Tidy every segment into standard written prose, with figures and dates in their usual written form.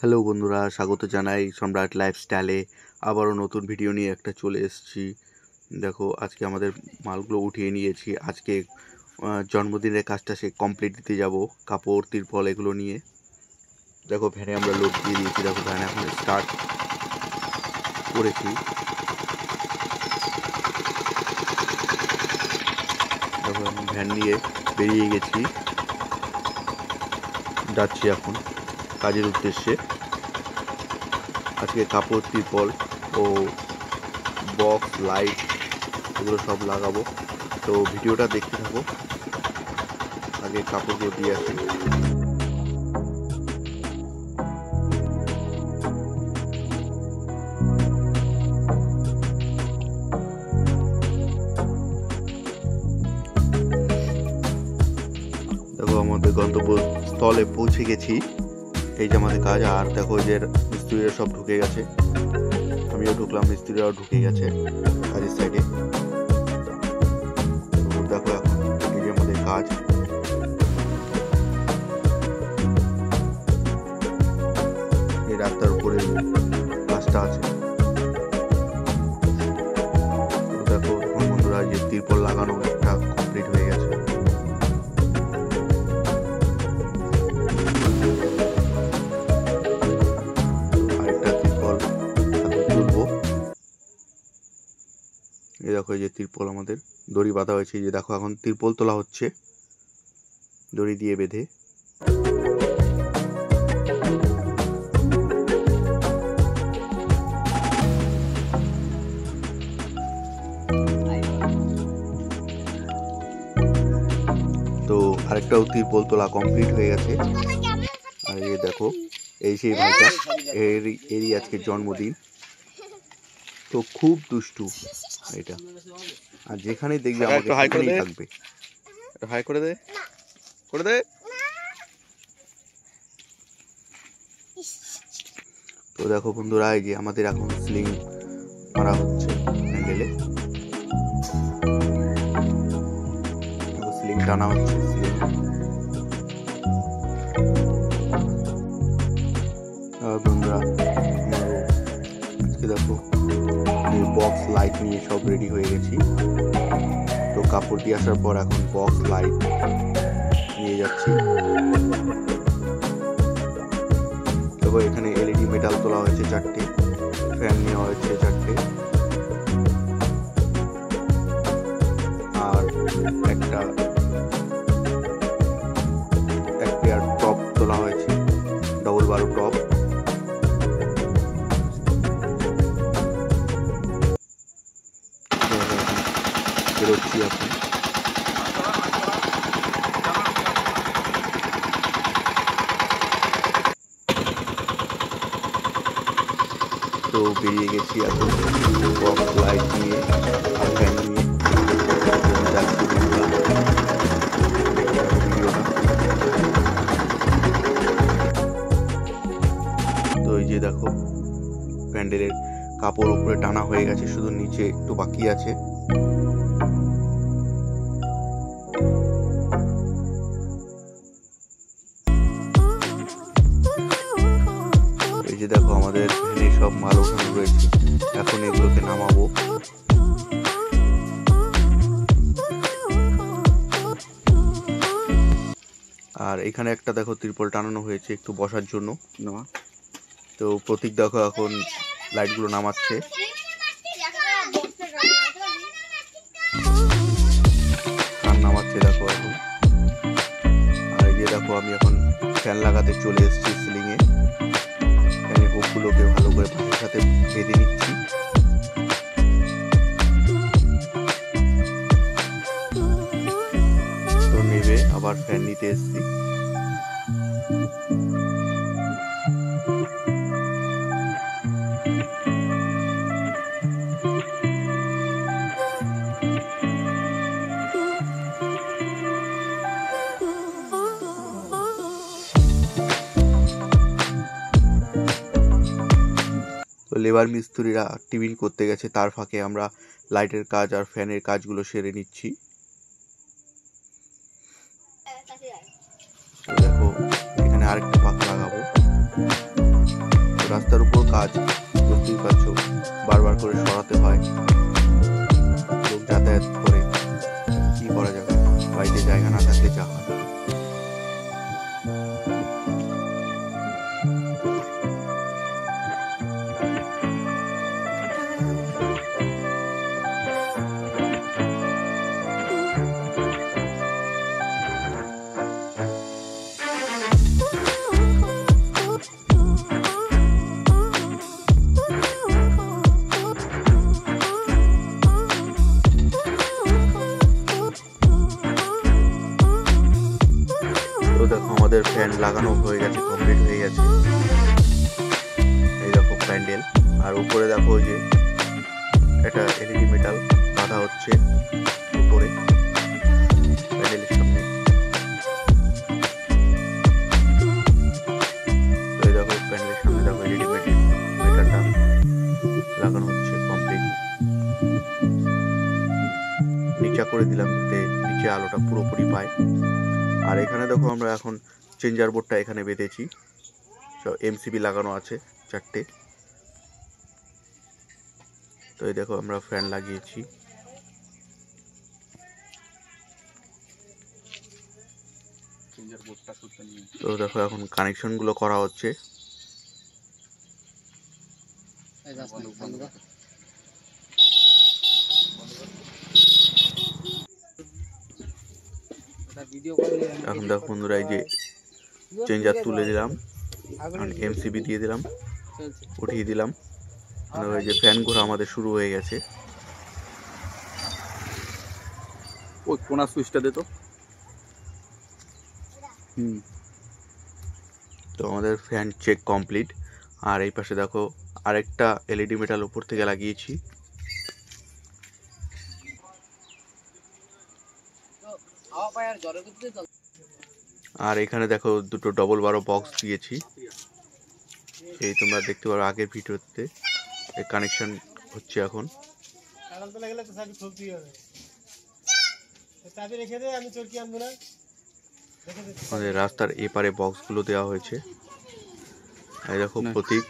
Hello বন্ধুরা, স্বাগত জানাই সম্রাট লাইফস্টাইলে। আবারও নতুন ভিডিও নিয়ে একটা চলে এসেছি। দেখো, আজকে আমাদের মালগুলো উঠিয়ে নিয়েছি। আজকে জন্মদিনের কাজটা সে কমপ্লিট দিতে যাব, কাপড় তিরপল এগুলো নিয়ে। দেখো, ভ্যানে আমরা লোড দিয়ে দিয়েছি। দেখো, ভ্যান এখন স্টার্ট করেছি। দেখো, আমি ভ্যান নিয়ে বেরিয়ে গেছি, যাচ্ছি এখন কাজের উদ্দেশ্যে। আজকে কাপড় তিরপল ও বক্স লাইট এগুলো সব লাগাবো, তো ভিডিওটা দেখতে থাকো। আগে কাপড়গুলো দিয়ে আসি। দেখো, আমাদের গন্তব্যস্থলে পৌঁছে গেছি। এই যে আমাদের কাজ। আর দেখো, যে মিস্ত্রিরা সব ঢুকে গেছে, আমিও ঢুকলাম, মিস্ত্রিরাও ঢুকে গেছে কাজের সাইডে। দেখো, এখন এই যে আমাদের কাজ। এই রাস্তার উপরে কাজটা আছে। দেখো, এখন বন্ধুরা যে তিরপল লাগানো একটা কমপ্লিট হয়ে গেছে। আরেকটা তিরপল এখন তুলবো। এই দেখো, এই যে তিরপল আমাদের দড়ি বাঁধা হয়েছে। এই যে দেখো, এখন তিরপল তোলা হচ্ছে দড়ি দিয়ে বেঁধে। তো আরেকটাও তিরপল তোলা কমপ্লিট হয়ে গেছে। আর এই দেখো, এই সেই ভাইটা, এরই আজকে জন্মদিন। তো খুব দুষ্টু এটা, আর যেখানেই দেখবে আমাকে সেখানেই থাকবে। হাই করে দে, করে দে। তো দেখো বন্ধুরা, এই যে আমাদের এখন স্লিং মারা হচ্ছে হ্যান্ডেলে। স্লিং টানা হচ্ছে। স্লিং বন্ধুরা, আজকে দেখো বক্স লাইট নিয়ে সব রেডি হয়ে গেছি। তো কাপড় দিয়ে আসার পর এখন বক্স লাইট নিয়ে যাচ্ছি। দেখো, এখানে এলইডি মেটাল তোলা হয়েছে 4টে, ফ্যান নেওয়া হয়েছে 4টে, আর এক পেয়ার টপ তোলা হয়েছে, ডবল বারো টপ। বেরোচ্ছি এখন। তো বেরিয়ে গেছি এখন বক্স লাইট নিয়ে আর ফ্যান নিয়ে যাচ্ছি ভিডিওটা। তো এই যে দেখো, প্যান্ডেলের কাপড় উপরে টানা হয়ে গেছে, শুধু নিচে একটু বাকি আছে। এই যে দেখো, আমাদের ভ্যানে সব মাল ওঠানো রয়েছে, এখন এগুলোকে নামাবো। আর এখানে একটা দেখো ত্রিপল টানানো হয়েছে একটু বসার জন্য। তো প্রতীক দেখো এখন লাইটগুলো নামাচ্ছে। নামাচ্ছে দেখো এখন। আর এই যে দেখো, আমি এখন ফ্যান লাগাতে চলে এসেছি সিলিংয়ে। ফ্যানের হুকগুলোকে ভালো করে পাশের সাথে বেঁধে নিচ্ছি। তো নেবে আবার ফ্যান নিতে এসেছি। তো লেবার মিস্ত্রিরা টিফিন করতে গেছে, তার ফাঁকে আমরা লাইটের কাজ আর ফ্যানের কাজগুলো সেরে নিচ্ছি। দেখো, এখানে আরেকটা পাখা লাগাবো। রাস্তার উপর কাজ, বুঝতেই পারছো, বারবার করে সরাতে হয়, লোক যাতায়াত করে, কি করা যাবে, বাড়িতে জায়গা না থাকলে যা হয়। তো দেখো আমাদের ফ্যান লাগানো হয়ে গেছে, কমপ্লিট হয়ে গেছে। এই দেখো প্যান্ডেল, আর উপরে দেখো ওই যে একটা এলইডি মেটাল বাঁধা হচ্ছে উপরে প্যান্ডেলের সামনে। তো এই দেখো প্যান্ডেলের সামনে দেখো এলইডি মেটালটা লাগানো হচ্ছে কমপ্লিট। নিচা করে দিলাম যাতে নিচে আলোটা পুরোপুরি পায়। আর এখানে দেখো আমরা এখন চেঞ্জার বোর্ডটা এখানে বেঁধেছি, এমসিবি লাগানো আছে 4টে। তো এই দেখো আমরা ফ্যান লাগিয়েছি। তো দেখো এখন কানেকশন গুলো করা হচ্ছে। এখন দেখো বন্ধুরা এই যে চেঞ্জার তুলে দিলাম, এমসিবি দিয়ে দিলাম, উঠিয়ে দিলাম। এই যে ফ্যান ঘোরা আমাদের শুরু হয়ে গেছে। ওই কোনা সুইচটা দে তো। তো আমাদের ফ্যান চেক কমপ্লিট। আর এই পাশে দেখো আরেকটা এলইডি মেটাল উপর থেকে লাগিয়েছি। আর এখানে দেখো দুটো ডবল বারো বক্স দিয়েছি, এই তোমরা দেখতে পারো আগের ভিডিওতে। কানেকশন হচ্ছে এখন। আমাদের রাস্তার এপারে বক্সগুলো দেওয়া হয়েছে। এই দেখো প্রতীক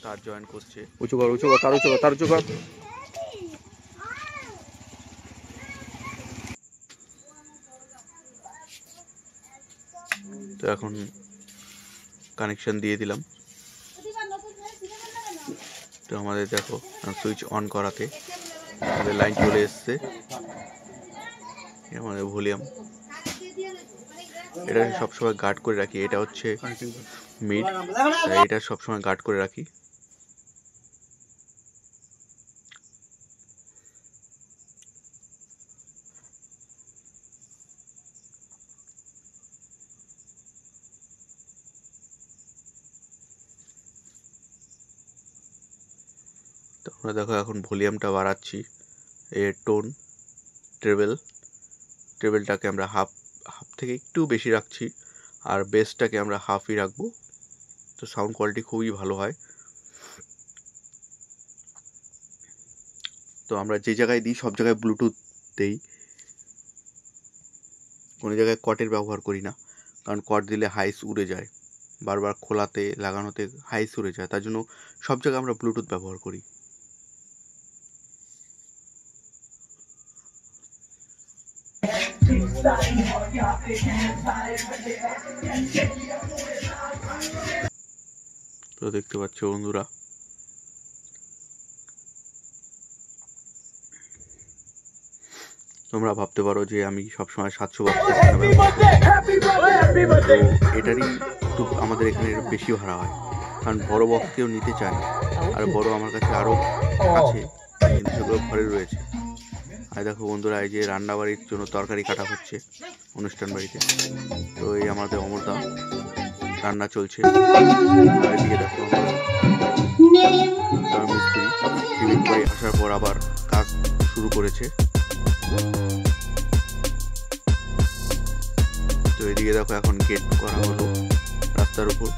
তার জয়েন করছে। উঁচু কর, উঁচু কর, তার উঁচু কর, তার উঁচু কর। তো এখন কানেকশন দিয়ে দিলাম। তো আমাদের দেখো সুইচ অন করাতে আমাদের লাইন চলে এসছে। আমাদের ভলিউম এটা সবসময় গার্ড করে রাখি, এটা হচ্ছে মিড, তাই এটা সবসময় গার্ড করে রাখি। তো আমরা দেখো এখন ভলিউমটা বাড়াচ্ছি। এর টোন ট্রেবেলটাকে আমরা হাফ থেকে একটু বেশি রাখছি, আর বেসটাকে আমরা হাফই রাখবো। তো সাউন্ড কোয়ালিটি খুবই ভালো হয়। তো আমরা যে জায়গায় দিই সব জায়গায় ব্লুটুথ দেই, কোনো জায়গায় কটের ব্যবহার করি না, কারণ কট দিলে হাইস উড়ে যায়, বারবার খোলাতে লাগানোতে হাইস উড়ে যায়, তার জন্য সব জায়গায় আমরা ব্লুটুথ ব্যবহার করি। তো দেখতে পাচ্ছ বন্ধুরা, তোমরা ভাবতে পারো যে আমি সবসময় 700 ওয়াট এটারই একটু আমাদের এখানে বেশি ভাড়া হয়, কারণ বড় বক্স কেউ নিতে চায় না। আর বড় আমার কাছে আরও আছে, কিন্তু সেগুলো ঘরে রয়েছে। আর দেখো বন্ধুরা, এই যে রান্না বাড়ির জন্য তরকারি কাটা হচ্ছে অনুষ্ঠান বাড়িতে। তো এই আমাদের অমরদা রান্না চলছে। আর এদিকে দেখো মিস্ত্রি টিফিন করে আসার পর আবার কাজ শুরু করেছে। তো এদিকে দেখো এখন গেট করা হলো রাস্তার উপর।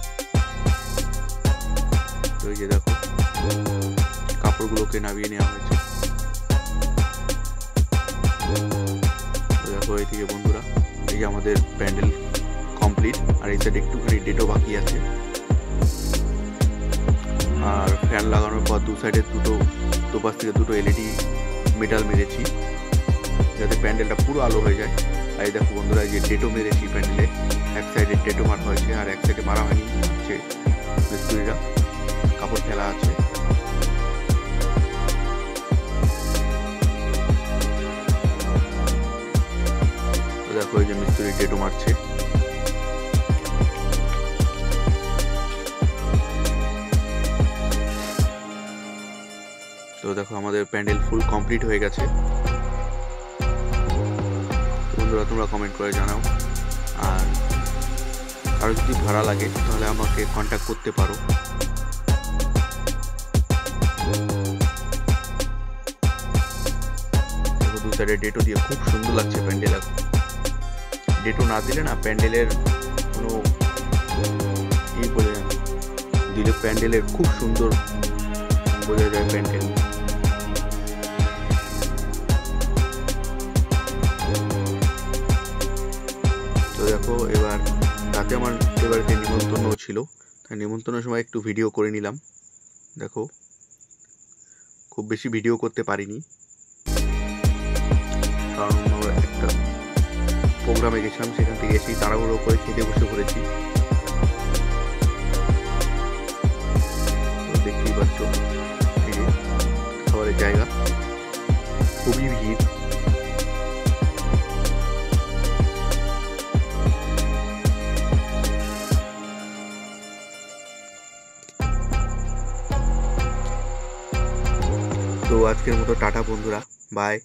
তো এই যে দেখো কাপড়গুলোকে নামিয়ে নেওয়া হয়েছে। তো দেখো এইদিকে বন্ধুরা, এই যে আমাদের প্যান্ডেল কমপ্লিট, আর এই সাইড একটুখানি ডেটও বাকি আছে। আর ফ্যান লাগানোর পর দু সাইডে দুপাশ থেকে দুটো এলইডি মেটাল মেরেছি যাতে প্যান্ডেলটা পুরো আলো হয়ে যায়। আর এই দেখো বন্ধুরা, যে ডেটও মেরেছি প্যান্ডেলে, এক সাইডে ডেটও মারা হয়েছে আর এক সাইডে মারা হয়নি, হচ্ছে মিস্ত্রিরা কাপড় ফেলা আছে। দেখো এই যে মিস্ত্রি ডেটও মারছে। তো দেখো আমাদের প্যান্ডেল ফুল কমপ্লিট হয়ে গেছে। বন্ধুরা তোমরা কমেন্ট করে জানাও, আর কারো যদি ভাড়া লাগে তাহলে আমাকে কন্ট্যাক্ট করতে পারো। দেখো দু সাইডে ডেটও দিয়ে খুব সুন্দর লাগছে প্যান্ডেল। এখন ডেটও না দিলে না প্যান্ডেলের কোনো কি বলে দিলে প্যান্ডেলের খুব সুন্দর বোঝা যায় প্যান্ডেল। তো দেখো এবার রাতে আমার এবারে নিমন্ত্রণ ছিল, তাই নিমন্ত্রণের সময় একটু ভিডিও করে নিলাম। দেখো খুব বেশি ভিডিও করতে পারিনি, কারণ একটা প্রোগ্রামে গেছিলাম, সেখান থেকে এসেই তাড়াহুড়ো করে খেতে বসে পড়েছি। দেখতেই পাচ্ছ খাবারের জায়গা, খুবই ভিড়। তো আজকের মতো টাটা বন্ধুরা, বাই।